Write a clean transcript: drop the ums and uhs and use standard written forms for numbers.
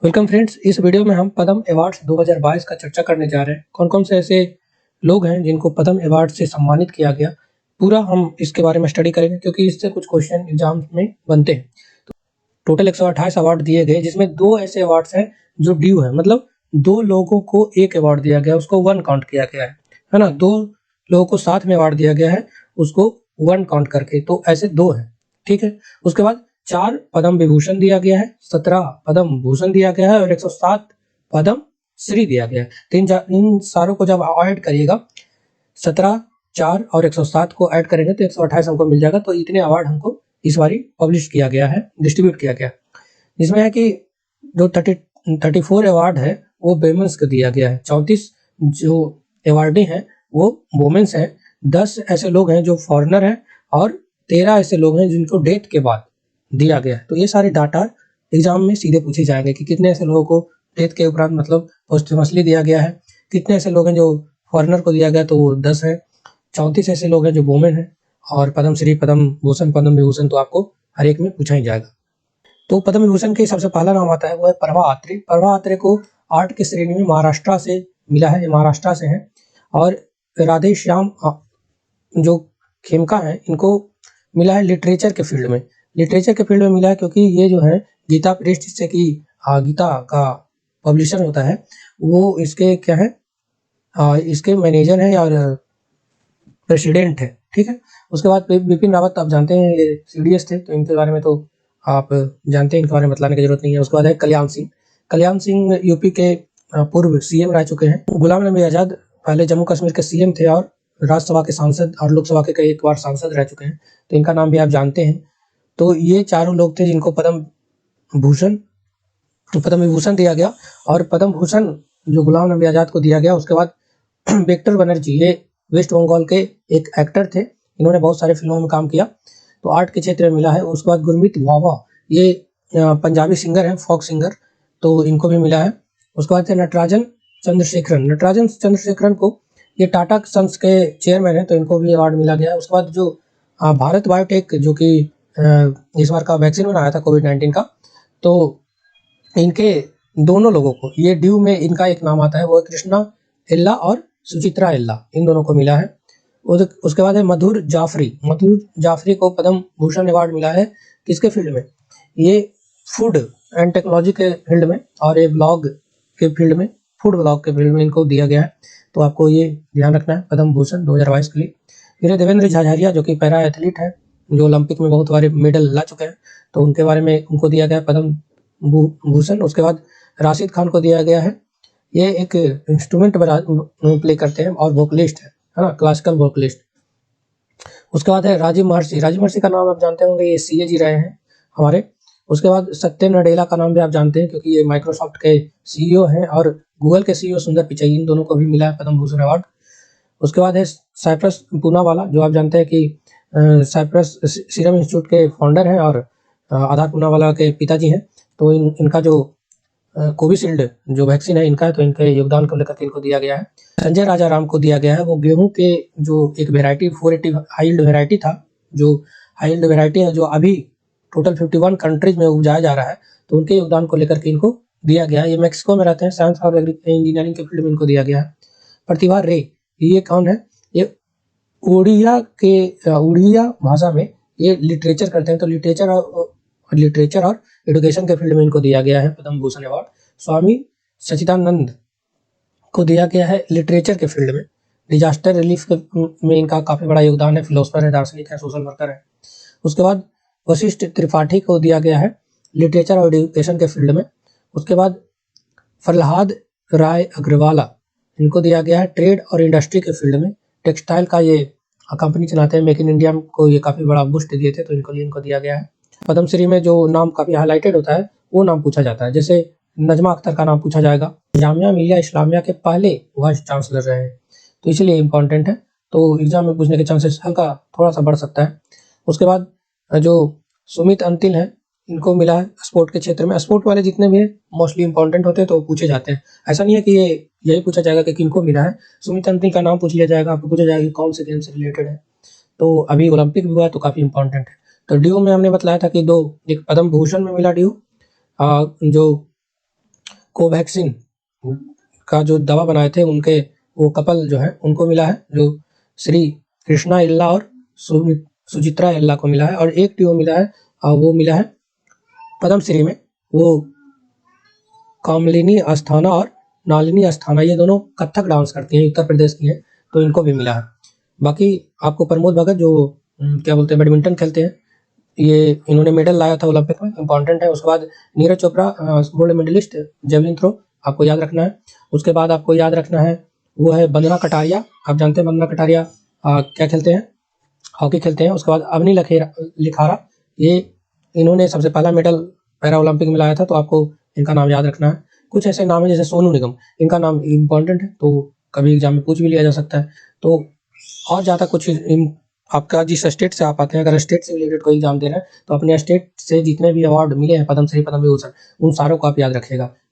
Welcome friends, इस video में हम पद्म अवार्ड्स 2022 का चर्चा करने जा रहे हैं। कौन-कौन से ऐसे लोग हैं जिनको पद्म अवार्ड से सम्मानित किया गया, पूरा हम इसके बारे में स्टडी करेंगे क्योंकि इससे कुछ क्वेश्चन एग्जाम में बनते हैं। तो टोटल 128 अवार्ड दिए गए जिसमें 2 ऐसे अवार्ड्स हैं जो ड्यू है, मतलब 2 लोगों को 1 अवार्ड दिया गया, उसको 1 काउंट किया गया है ना? 2 लोगों को साथ में अवार्ड दिया गया है, उसको 1 काउंट करके, तो ऐसे 2 हैं, ठीक है? उसके बाद 4 पद्म विभूषण दिया गया है, 17 पद्म भूषण दिया गया है और 107 पद्म श्री दिया गया है। तो इन सारों को जब ऐड करिएगा, 17, 4 और 107 को ऐड करेंगे तो 128 हमको मिल जाएगा। तो इतने अवार्ड हमको इस बारी पब्लिश किया गया है, डिस्ट्रीब्यूट किया गया है। इसमें है कि जो 34 अवार्ड है वो वुमेन्स को दिया गया है, 34 जो अवार्डी हैं वो वुमेन्स हैं, 10 ऐसे लोग हैं जो फॉरेनर हैं और 13 ऐसे लोग हैं जिनको डेथ के बाद दिया गया है। तो ये सारे डाटा एग्जाम में सीधे पूछे जाएंगे कि कितने ऐसे लोगों को डेथ के उपरांत मतलब पोस्टमसली दिया गया है, कितने ऐसे लोग हैं जो फॉरेनर को दिया गया तो वो 10 है, 34 ऐसे लोग हैं जो वुमेन हैं और पद्मश्री, पद्म भूषण, पद्म विभूषण तो आपको हर एक में पूछा ही जाएगा। तो पद्म विभूषण के सबसे पहला नाम आता है वो है प्रभा अत्रे। प्रभा अत्रे को आर्ट की श्रेणी में महाराष्ट्र से मिला है, ये महाराष्ट्र से हैं। और राधे श्याम जो खेमका है इनको मिला है लिटरेचर के फील्ड में। लिटरेचर के फील्ड में मिला है क्योंकि ये जो है गीता प्रेस जिससे कि गीता का पब्लिशर होता है, वो इसके क्या है, इसके मैनेजर हैं और प्रेसिडेंट है, ठीक है। उसके बाद बिपिन रावत आप जानते हैं ये सीडीएस थे, तो इनके बारे में तो आप जानते हैं, इनके बारे में बतलाने की जरूरत नहीं है। उसके बाद है कल्याण सिंह। कल्याण सिंह यूपी के पूर्व सीएम रह चुके हैं। गुलाम नबी आजाद पहले जम्मू कश्मीर के सीएम थे और राज्यसभा के सांसद और लोकसभा के कई एक बार सांसद रह चुके हैं, तो इनका नाम भी आप जानते हैं। तो ये चारों लोग थे जिनको पद्म भूषण, पद्म विभूषण दिया गया। और पद्म भूषण जो गुलाम नबी आजाद को दिया गया। उसके बाद विक्टर बनर्जी, ये वेस्ट बंगाल के एक एक्टर थे, इन्होंने बहुत सारे फिल्मों में काम किया, तो आर्ट के क्षेत्र में मिला है। उसके बाद गुरमीत वावा, ये पंजाबी सिंगर हैं, फोक सिंगर, तो इनको भी मिला है। उसके बाद नटराजन चंद्रशेखरन, नटराजन चंद्रशेखरन को ये टाटा सन्स के चेयरमैन है, तो इनको भी अवार्ड मिला गया है। उसके बाद जो भारत बायोटेक जो कि इस बार का वैक्सीन बनाया था कोविड-19 का, तो इनके दोनों लोगों को ये ड्यू में इनका एक नाम आता है, वो कृष्णा एल्ला और सुचित्रा एल्ला, इन दोनों को मिला है। उसके बाद है मधुर जाफरी। मधुर जाफरी को पद्म भूषण अवार्ड मिला है किसके फील्ड में, ये फूड एंड टेक्नोलॉजी के फील्ड में और ये ब्लॉग के फील्ड में, फूड ब्लॉग के फील्ड में इनको दिया गया है। तो आपको ये ध्यान रखना है पद्म भूषण 2022 के लिए। फिर देवेंद्र झाझारिया जो कि पैरा एथलीट है, जो ओलंपिक में बहुत सारे मेडल ला चुके हैं, तो उनके बारे में उनको दिया गया पद्म भूषण। उसके बाद राशिद खान को दिया गया है, ये एक इंस्ट्रूमेंट प्ले करते हैं और वोकलिस्ट है ना, क्लासिकल वोकलिस्ट। उसके बाद है राजीव महर्षि। राजीव महर्षि का नाम आप जानते होंगे, ये सीएजी रहे हैं हमारे। उसके बाद सत्य नडेला का नाम भी आप जानते हैं क्योंकि ये माइक्रोसॉफ्ट के सीईओ हैं, और गूगल के सीईओ सुंदर पिचाई, इन दोनों को भी मिला है पद्म भूषण अवार्ड। उसके बाद है साइप्रस पूनावाला, जो आप जानते हैं कि साइप्रस सीरम इंस्टीट्यूट के फाउंडर हैं और आधार पूनावाला के पिताजी हैं। तो इनका जो कोविशील्ड जो वैक्सीन है इनका है, तो इनके योगदान को लेकर के इनको दिया गया है। संजय राजा राम को दिया गया है, वो गेहूं के जो एक वेराइटी 480 हाई वेराइटी था, जो हाई वेराइटी है जो अभी टोटल 51 कंट्रीज में उपजाया जा रहा है, तो उनके योगदान को लेकर के इनको दिया गया है। ये मैक्सिको में रहते हैं, साइंस और इंजीनियरिंग के फील्ड में इनको दिया गया है। प्रतिभा रे, ये कौन है, ये उड़िया भाषा में ये लिटरेचर करते हैं, तो लिटरेचर और एडुकेशन के फील्ड में इनको दिया गया है पद्म भूषण अवार्ड। स्वामी सच्चिदानंद को दिया गया है लिटरेचर के फील्ड में। डिजास्टर रिलीफ में इनका काफी बड़ा योगदान है, फिलोसफर है, दार्शनिक है, सोशल वर्कर है। उसके बाद वशिष्ठ त्रिपाठी को दिया गया है लिटरेचर और एडुकेशन के फील्ड में। उसके बाद प्रहलाद राय अग्रवाला, इनको दिया गया है ट्रेड और इंडस्ट्री के फील्ड में। टेक्सटाइल का ये कंपनी चलाते हैं, मेक इन इंडिया को ये काफी बड़ा बूस्ट दिए थे, तो इनको दिया गया है। पद्मश्री में जो नाम काफी हाईलाइटेड होता है वो नाम पूछा जाता है, जैसे नजमा अख्तर का नाम पूछा जाएगा, जामिया मिलिया इस्लामिया के पहले वाइस चांसलर रहे हैं, तो इसलिए इम्पोर्टेंट है, तो एग्जाम में पूछने के चांसेस हल्का थोड़ा सा बढ़ सकता है। उसके बाद जो सुमित अंतिल है, इनको मिला है स्पोर्ट के क्षेत्र में। स्पोर्ट वाले जितने भी मोस्टली इंपॉर्टेंट होते हैं तो पूछे जाते हैं, ऐसा नहीं है कि ये यही पूछा जाएगा कि किनको मिला है। सुमित अंतिल का नाम पूछ लिया जाएगा, आपको पूछा जाएगा कि कौन से गेम से रिलेटेड है, तो अभी ओलंपिक भी हुआ है तो काफी इंपॉर्टेंट है। तो ड्यू में हमने बताया था कि 2, एक पद्म भूषण में मिला ड्यू, जो कोवैक्सीन का जो दवा बनाए थे उनके वो कपल जो है उनको मिला है, जो श्री कृष्णा इल्ला और सुचित्रा इल्ला को मिला है। और एक टीओ मिला है, वो मिला है पद्मश्री में, वो कामलिनी अस्थाना और नालिनी अस्थाना, ये दोनों कथक डांस करती हैं, उत्तर प्रदेश की हैं, तो इनको भी मिला है। बाकी आपको प्रमोद भगत जो क्या बोलते हैं बैडमिंटन खेलते हैं, ये इन्होंने मेडल लाया था ओलंपिक में, इंपॉर्टेंट है। उसके बाद Neeraj Chopra gold medallist javelin throw, आपको याद रखना है। उसके बाद आपको याद रखना है वो है वंदना कटारिया, आप जानते हैं वंदना कटारिया क्या खेलते हैं, हॉकी खेलते हैं। उसके बाद अवनी लिखारा, ये इन्होंने सबसे पहला मेडल पैरा ओलंपिक में लाया था, तो आपको इनका नाम याद रखना है। कुछ ऐसे नाम है जैसे सोनू निगम, इनका नाम इम्पॉर्टेंट है, तो कभी एग्जाम में पूछ भी लिया जा सकता है। तो और ज़्यादा कुछ आपका जिस स्टेट से आप आते हैं, अगर स्टेट से रिलेटेड कोई एग्जाम दे रहे हैं तो अपने स्टेट से जितने भी अवार्ड मिले हैं, पद्मश्री, पद्म विभूषण, उन सारों को आप याद रखिएगा।